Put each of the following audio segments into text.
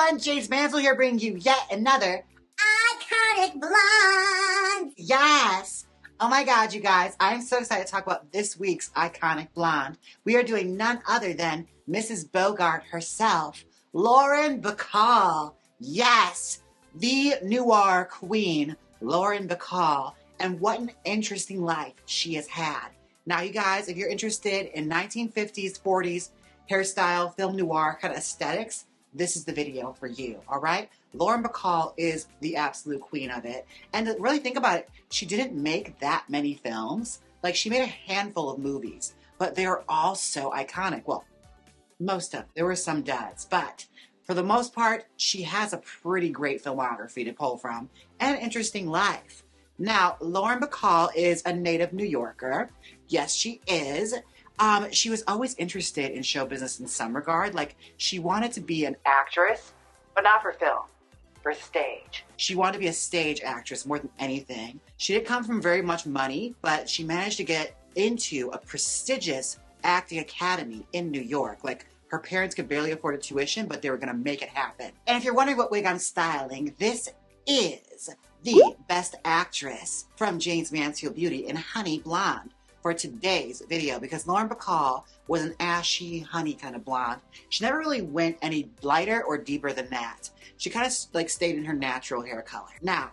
everyone, Jaymes Mansfield here bringing you yet another Iconic Blonde. Yes. Oh my God, you guys, I'm so excited to talk about this week's Iconic Blonde. We are doing none other than Mrs. Bogart herself, Lauren Bacall. Yes, the noir queen, Lauren Bacall. And what an interesting life she has had. Now, you guys, if you're interested in 1950s, 40s hairstyle, film noir kind of aesthetics, this is the video for you, all right? Lauren Bacall is the absolute queen of it. And to really think about it, she didn't make that many films. Like, she made a handful of movies, but they are all so iconic. Well, most of them. There were some duds, but for the most part, she has a pretty great filmography to pull from and an interesting life. Now, Lauren Bacall is a native New Yorker. Yes, she is. She was always interested in show business in some regard. Like, she wanted to be an actress, but not for film, for stage. She wanted to be a stage actress more than anything. She didn't come from very much money, but she managed to get into a prestigious acting academy in New York. Like, her parents could barely afford a tuition, but they were going to make it happen. And if you're wondering what wig I'm styling, this is the best actress from Jaymes Mansfield Beauty in Honey Blonde for today's video, because Lauren Bacall was an ashy honey kind of blonde. She never really went any lighter or deeper than that. She kind of like stayed in her natural hair color. Now,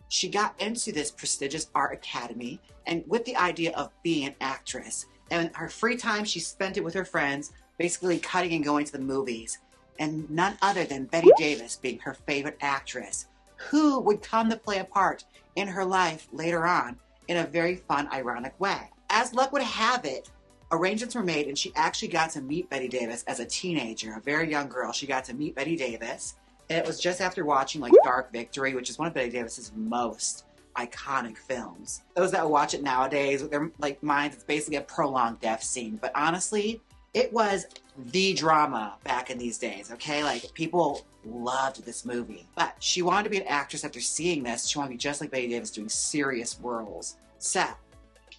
she got into this prestigious art academy and with the idea of being an actress. And her free time, she spent it with her friends, basically cutting and going to the movies. And none other than Bette Davis being her favorite actress, who would come to play a part in her life later on in a very fun, ironic way. As luck would have it, arrangements were made and she actually got to meet Bette Davis as a teenager, a very young girl. She got to meet Bette Davis, and it was just after watching like Dark Victory, which is one of Bette Davis's most iconic films. Those that watch it nowadays, with their like minds, it's basically a prolonged death scene. But honestly, it was the drama back in these days, okay? Like, people loved this movie. But she wanted to be an actress after seeing this. She wanted to be just like Bette Davis, doing serious roles. So,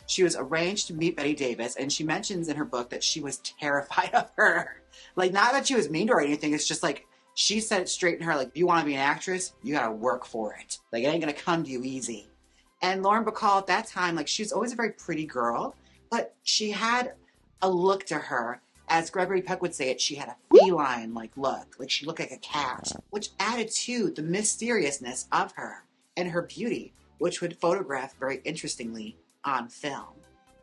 she was arranged to meet Bette Davis, and she mentions in her book that she was terrified of her. Like, not that she was mean to her or anything, it's just like, she said it straight in her, like, if you want to be an actress, you gotta work for it. Like, it ain't gonna come to you easy. And Lauren Bacall at that time, like, she was always a very pretty girl, but she had a look to her, as Gregory Peck would say it, she had a feline-like look. Like, she looked like a cat, which added to the mysteriousness of her and her beauty, which would photograph very interestingly on film.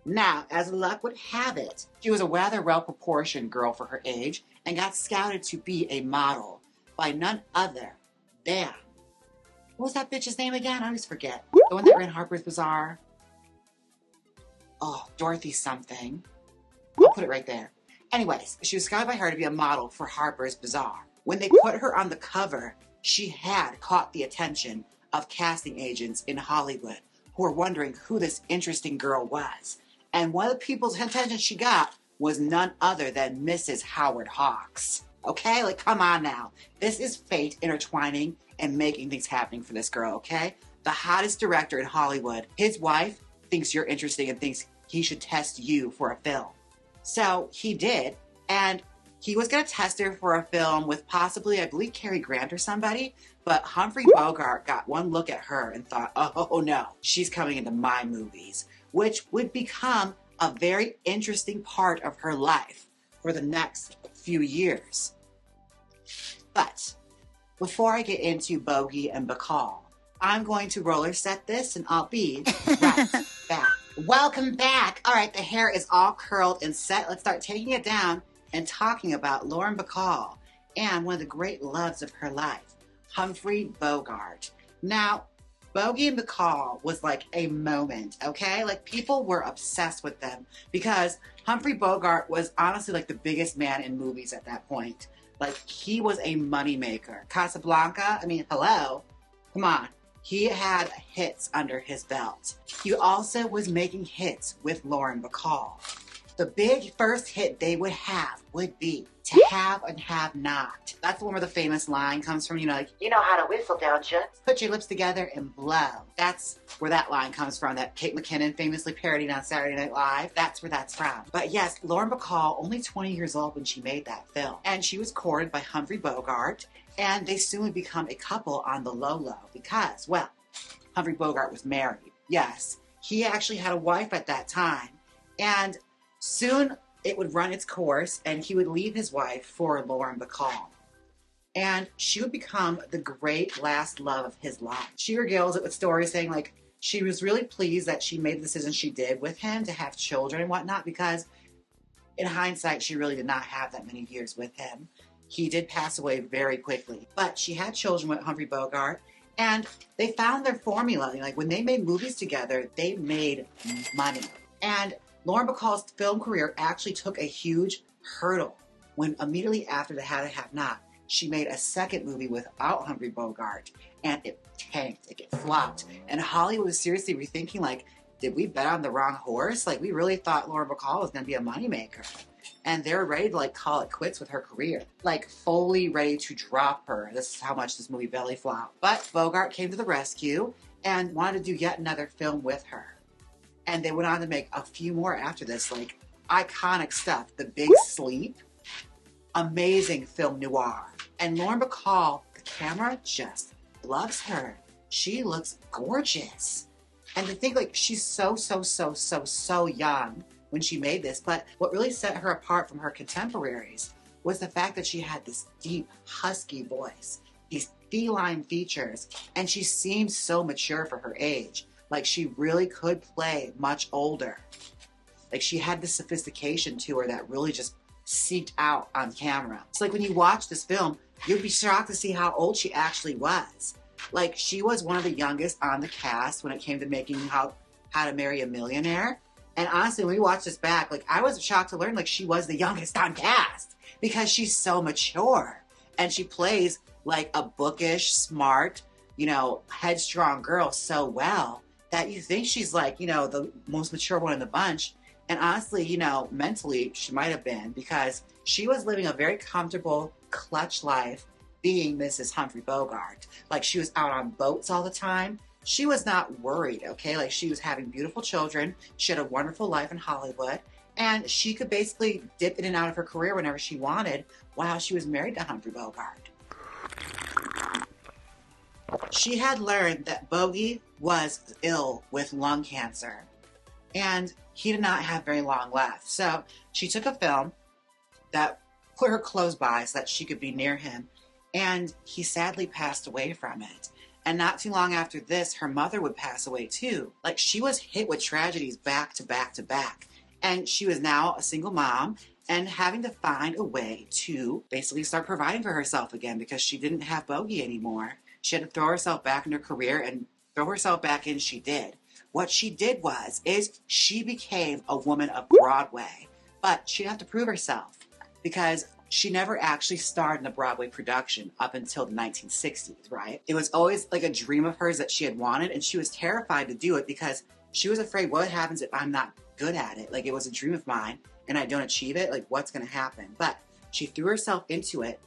Now, as luck would have it, she was a rather well-proportioned girl for her age and got scouted to be a model by none other than, what was that bitch's name again? I always forget. The one that ran Harper's Bazaar. Oh, Dorothy something. I'll put it right there. Anyways, she was scouted by her to be a model for Harper's Bazaar. When they put her on the cover, she had caught the attention of casting agents in Hollywood who were wondering who this interesting girl was. And one of the people's attention she got was none other than Mrs. Howard Hawks. Okay? Like, come on now. This is fate intertwining and making things happening for this girl, okay? The hottest director in Hollywood, his wife thinks you're interesting and thinks he should test you for a film. So he did, and he was going to test her for a film with possibly, I believe, Cary Grant or somebody, but Humphrey Bogart got one look at her and thought, oh no, she's coming into my movies, which would become a very interesting part of her life for the next few years. But before I get into Bogey and Bacall, I'm going to roller set this and I'll be right back. Welcome back. All right, the hair is all curled and set. Let's start taking it down and talking about Lauren Bacall and one of the great loves of her life, Humphrey Bogart. Now, Bogey and Bacall was like a moment, okay? Like, people were obsessed with them because Humphrey Bogart was honestly like the biggest man in movies at that point. Like, he was a moneymaker. Casablanca, I mean, hello, come on. He had hits under his belt. He also was making hits with Lauren Bacall. The big first hit they would have would be To Have and Have Not. That's the one where the famous line comes from, you know, like, you know how to whistle, don't you? Put your lips together and blow. That's where that line comes from, that Kate McKinnon famously parodied on Saturday Night Live. That's where that's from. But yes, Lauren Bacall, only 20 years old when she made that film. And she was courted by Humphrey Bogart. And they soon would become a couple on the low because, well, Humphrey Bogart was married. Yes, he actually had a wife at that time. And soon it would run its course and he would leave his wife for Lauren Bacall. And she would become the great last love of his life. She regales it with stories saying like she was really pleased that she made the decision she did with him to have children and whatnot, because in hindsight, she really did not have that many years with him. He did pass away very quickly, but she had children with Humphrey Bogart, and they found their formula. Like when they made movies together, they made money. And Lauren Bacall's film career actually took a huge hurdle when immediately after The Had and Have Not, she made a second movie without Humphrey Bogart, and it tanked, it flopped. And Hollywood was seriously rethinking, like, did we bet on the wrong horse? Like, we really thought Lauren Bacall was going to be a moneymaker. And they're ready to, like, call it quits with her career. Like, fully ready to drop her. This is how much this movie belly flopped. But Bogart came to the rescue and wanted to do yet another film with her. And they went on to make a few more after this, like, iconic stuff. The Big Sleep. Amazing film noir. And Lauren Bacall, the camera just loves her. She looks gorgeous. And to think, like, she's so young when she made this. But what really set her apart from her contemporaries was the fact that she had this deep, husky voice, these feline features, and she seemed so mature for her age. Like, she really could play much older. Like, she had this sophistication to her that really just seeped out on camera. It's like when you watch this film, you'd be shocked to see how old she actually was. Like, she was one of the youngest on the cast when it came to making How to Marry a Millionaire. And honestly, when we watched this back, like, I was shocked to learn, like, she was the youngest on cast because she's so mature. And she plays, like, a bookish, smart, you know, headstrong girl so well that you think she's, like, you know, the most mature one in the bunch. And honestly, you know, mentally, she might have been, because she was living a very comfortable, clutch life being Mrs. Humphrey Bogart. Like, she was out on boats all the time. She was not worried, okay? Like, she was having beautiful children. She had a wonderful life in Hollywood. And she could basically dip in and out of her career whenever she wanted while she was married to Humphrey Bogart. She had learned that Bogey was ill with lung cancer. And he did not have very long left. So she took a film that put her close by so that she could be near him. And he sadly passed away from it. And not too long after this, her mother would pass away too. Like, she was hit with tragedies back to back to back. And she was now a single mom and having to find a way to basically start providing for herself again because she didn't have Bogey anymore. She had to throw herself back in her career, and throw herself back in she did. What she did is she became a woman of Broadway, but she'd have to prove herself because she never actually starred in a Broadway production up until the 1960s, right? It was always like a dream of hers that she had wanted, and she was terrified to do it because she was afraid, what happens if I'm not good at it? Like, it was a dream of mine and I don't achieve it, like, what's going to happen? But she threw herself into it.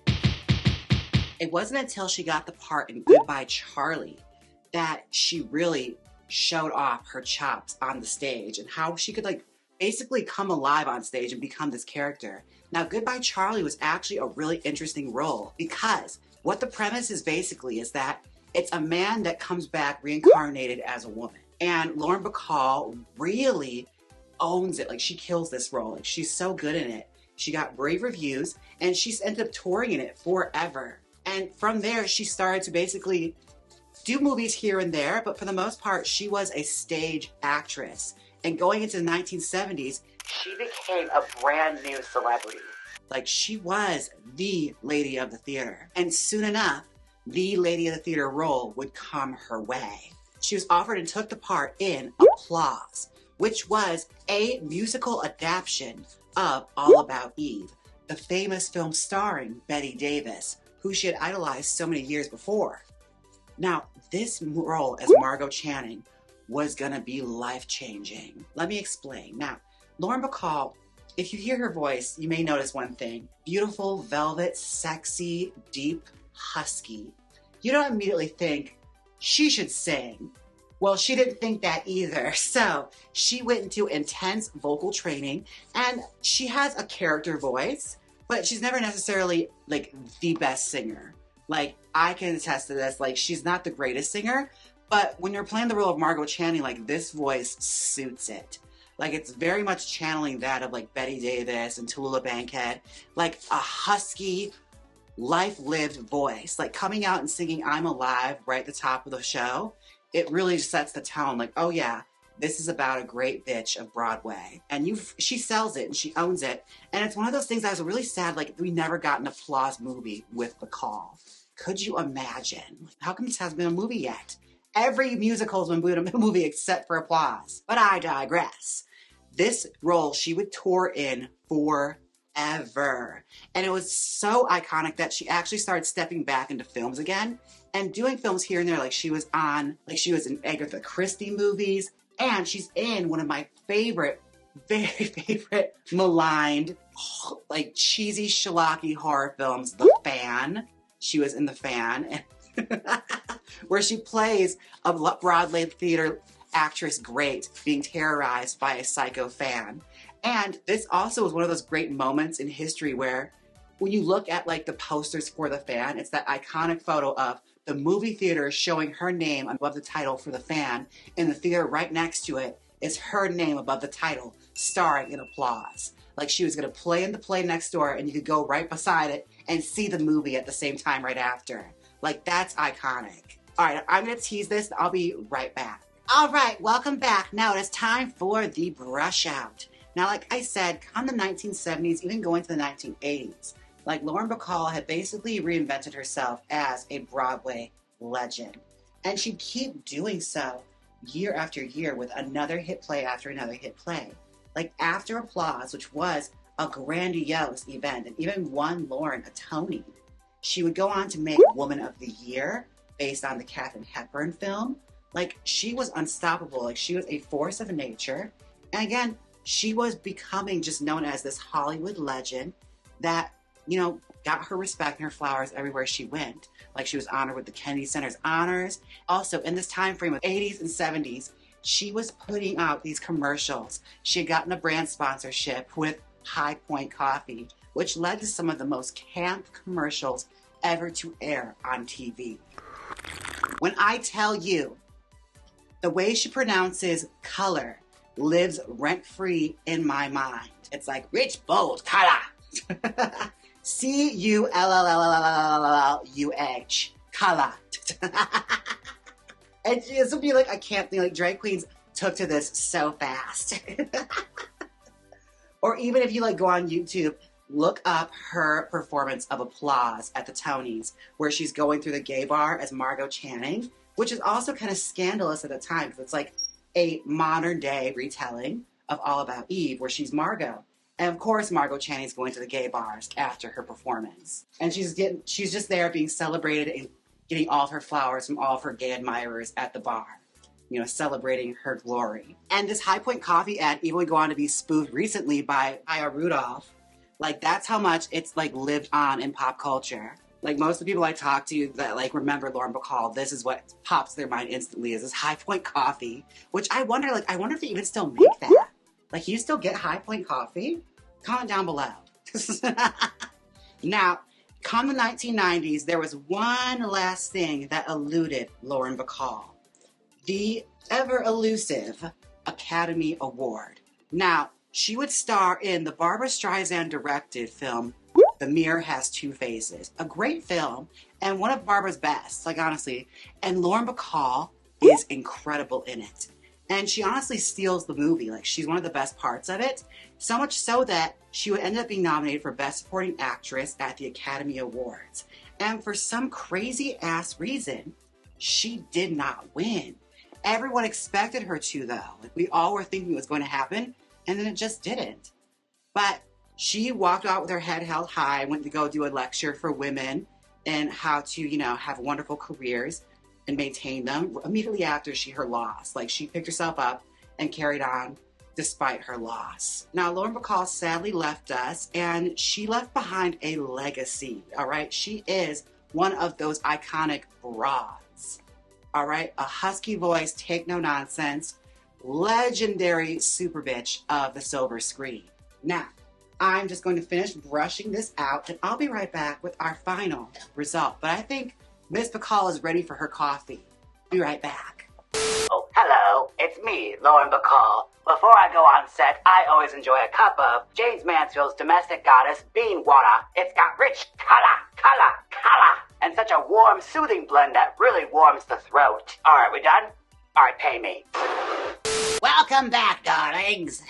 It wasn't until she got the part in Goodbye Charlie that she really showed off her chops on the stage and how she could, like, basically come alive on stage and become this character. Now, Goodbye Charlie was actually a really interesting role because what the premise is basically is that it's a man that comes back reincarnated as a woman. And Lauren Bacall really owns it. Like, she kills this role. Like, she's so good in it. She got rave reviews and she's ended up touring in it forever. And from there, she started to basically do movies here and there, but for the most part, she was a stage actress. And going into the 1970s, she became a brand new celebrity. Like, she was the lady of the theater. And soon enough, the lady of the theater role would come her way. She was offered and took the part in Applause, which was a musical adaptation of All About Eve, the famous film starring Bette Davis, who she had idolized so many years before. Now, this role as Margot Channing was gonna be life-changing. Let me explain. Now, Lauren Bacall, if you hear her voice, you may notice one thing. Beautiful, velvet, sexy, deep, husky. You don't immediately think, she should sing. Well, she didn't think that either. So she went into intense vocal training, and she has a character voice, but she's never necessarily, like, the best singer. Like, I can attest to this. Like, she's not the greatest singer, but when you're playing the role of Margot Channing, like, this voice suits it. Like, it's very much channeling that of, like, Betty Davis and Tallulah Bankhead. Like, a husky, life-lived voice. Like, coming out and singing I'm Alive right at the top of the show, it really sets the tone. Like, oh, yeah, this is about a great bitch of Broadway. And she sells it and she owns it. And it's one of those things that was really sad. Like, we never got an applause movie with Bacall. Could you imagine? How come this hasn't been a movie yet? Every musical has been a movie except for Applause. But I digress. This role she would tour in forever. And it was so iconic that she actually started stepping back into films again and doing films here and there. Like, she was in Agatha Christie movies, and she's in one of my very favorite maligned, like, cheesy schlocky horror films, The Fan. She was in The Fan, where she plays a Broadway theater actress great being terrorized by a psycho fan. And this also was one of those great moments in history where when you look at, like, the posters for The Fan, it's that iconic photo of the movie theater showing her name above the title for The Fan, and the theater right next to it is her name above the title, starring in Applause. Like, she was going to play in the play next door, and you could go right beside it and see the movie at the same time right after. Like, that's iconic. All right, I'm going to tease this. I'll be right back. All right, welcome back. Now it is time for the brush out. Now, like I said, come the 1970s, even going to the 1980s, like, Lauren Bacall had basically reinvented herself as a Broadway legend. And she'd keep doing so year after year with another hit play after another hit play. Like, after Applause, which was a grandiose event and even won Lauren a Tony, she would go on to make Woman of the Year based on the Katharine Hepburn film. Like, she was unstoppable. Like, she was a force of nature. And again, she was becoming just known as this Hollywood legend that, you know, got her respect and her flowers everywhere she went. Like, she was honored with the Kennedy Center's honors. Also, in this time frame of 80s and 70s, she was putting out these commercials. She had gotten a brand sponsorship with High Point Coffee, which led to some of the most camp commercials ever to air on TV. When I tell you, the way she pronounces color lives rent-free in my mind. It's like rich, bold, color. C-U-L-L-L-L-L-L-U-H. Color. And this would be like, I can't think, like, drag queens took to this so fast. Or even if you, like, go on YouTube, look up her performance of Applause at the Tonys, where she's going through the gay bar as Margot Channing, which is also kind of scandalous at the time, because it's like a modern day retelling of All About Eve, where she's Margot. And of course, Margot Channing's going to the gay bars after her performance. And she's just there being celebrated and getting all of her flowers from all of her gay admirers at the bar, you know, celebrating her glory. And this High Point Coffee ad even would go on to be spoofed recently by Maya Rudolph. Like, that's how much it's, like, lived on in pop culture. Like, most of the people I talk to that, like, remember Lauren Bacall, this is what pops their mind instantly, is this High Point Coffee, which I wonder if they even still make that. Like, you still get High Point Coffee? Comment down below. Now, come the 1990s, there was one last thing that eluded Lauren Bacall. The ever-elusive Academy Award. Now, she would star in the Barbra Streisand-directed film, The Mirror Has Two Faces. A great film, and one of Barbara's best, like, honestly. And Lauren Bacall is incredible in it. And she honestly steals the movie. Like, she's one of the best parts of it. So much so that she would end up being nominated for Best Supporting Actress at the Academy Awards. And for some crazy-ass reason, she did not win. Everyone expected her to, though. Like, we all were thinking it was going to happen, and then it just didn't. But she walked out with her head held high, went to go do a lecture for women and how to, you know, have wonderful careers and maintain them immediately after her loss. Like, she picked herself up and carried on despite her loss. Now, Lauren Bacall sadly left us, and she left behind a legacy, all right? She is one of those iconic broads, all right? A husky voice, take no nonsense, legendary super bitch of the silver screen. Now, I'm just going to finish brushing this out, and I'll be right back with our final result. But I think Miss Bacall is ready for her coffee. Be right back. Oh, hello, it's me, Lauren Bacall. Before I go on set, I always enjoy a cup of Jaymes Mansfield's Domestic Goddess Bean Water. It's got rich color, and such a warm, soothing blend that really warms the throat. All right, we done? All right, pay me. Welcome back, darlings.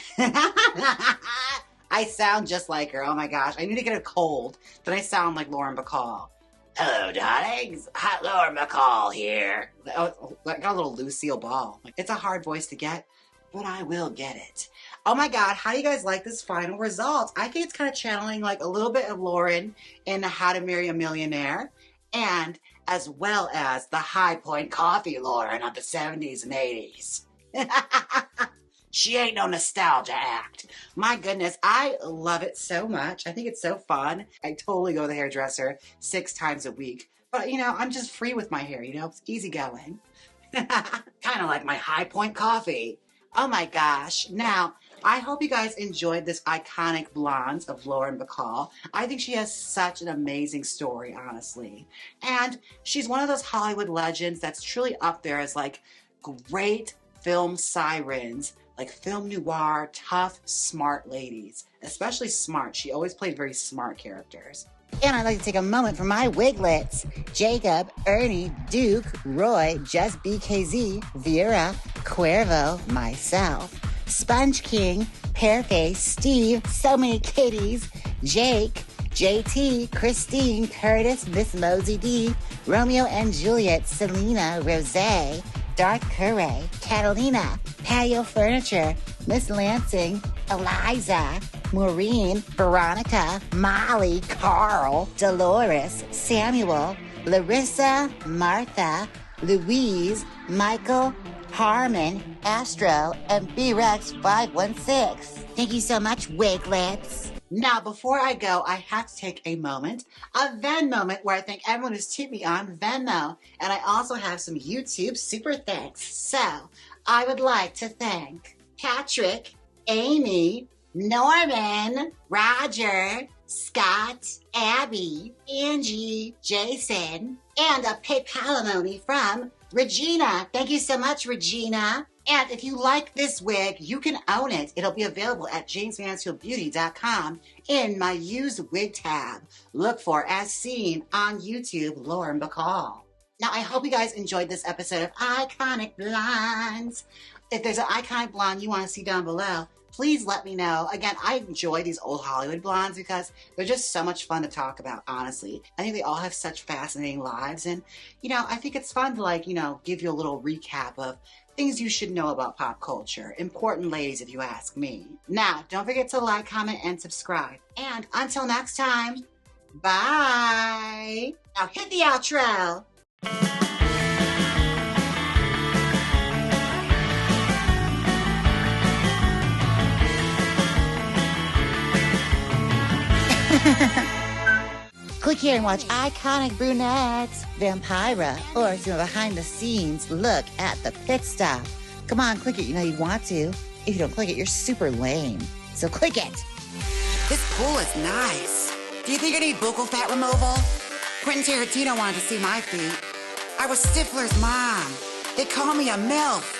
I sound just like her. Oh my gosh, I need to get a cold. Then I sound like Lauren Bacall. Hello, darlings. Hot Lauren Bacall here. Oh, I got a little Lucille Ball. It's a hard voice to get, but I will get it. Oh my God, how do you guys like this final result? I think it's kind of channeling like a little bit of Lauren in How to Marry a Millionaire, and as well as the High Point Coffee Lauren of the 70s and 80s. She ain't no nostalgia act. My goodness, I love it so much. I think it's so fun. I totally go to the hairdresser 6 times a week. But, you know, I'm just free with my hair, you know? It's easygoing. Kind of like my High Point coffee. Oh my gosh. Now, I hope you guys enjoyed this iconic blondes of Lauren Bacall. I think she has such an amazing story, honestly. And she's one of those Hollywood legends that's truly up there as like great film sirens, like film noir, tough, smart ladies. Especially smart. She always played very smart characters. And I'd like to take a moment for my wiglets. Jacob, Ernie, Duke, Roy, Just BKZ, Vera, Cuervo, myself, Sponge King, Pearface, Steve, so many kitties, Jake, JT, Christine, Curtis, Miss Mosey D, Romeo and Juliet, Selena, Rosé, Darth Curray, Catalina, Patio Furniture, Miss Lansing, Eliza, Maureen, Veronica, Molly, Carl, Dolores, Samuel, Larissa, Martha, Louise, Michael, Harmon, Astro, and B-Rex 516. Thank you so much, wiglets. Now, before I go, I have to take a moment, a Ven moment, where I thank everyone who's tipped me on Venmo. And I also have some YouTube super thanks. So, I would like to thank Patrick, Amy, Norman, Roger, Scott, Abby, Angie, Jason, and a PayPal from Regina. Thank you so much, Regina. And if you like this wig, you can own it. It'll be available at jaymesmansfieldbeauty.com in my used wig tab. Look for As Seen on YouTube, Lauren Bacall. Now, I hope you guys enjoyed this episode of Iconic Blondes. If there's an iconic blonde you want to see down below, please let me know. Again, I enjoy these old Hollywood blondes because they're just so much fun to talk about, honestly. I think they all have such fascinating lives. And, you know, I think it's fun to, like, you know, give you a little recap of things you should know about pop culture. Important ladies, if you ask me. Now, don't forget to like, comment, and subscribe. And until next time, bye. Now hit the outro. Click here and watch Iconic Brunettes, Vampira, or some behind-the-scenes look at the pit stop. Come on, click it. You know you want to. If you don't click it, you're super lame. So click it. This pool is nice. Do you think I need buccal fat removal? Quentin Tarantino wanted to see my feet. I was Stifler's mom. They call me a MILF.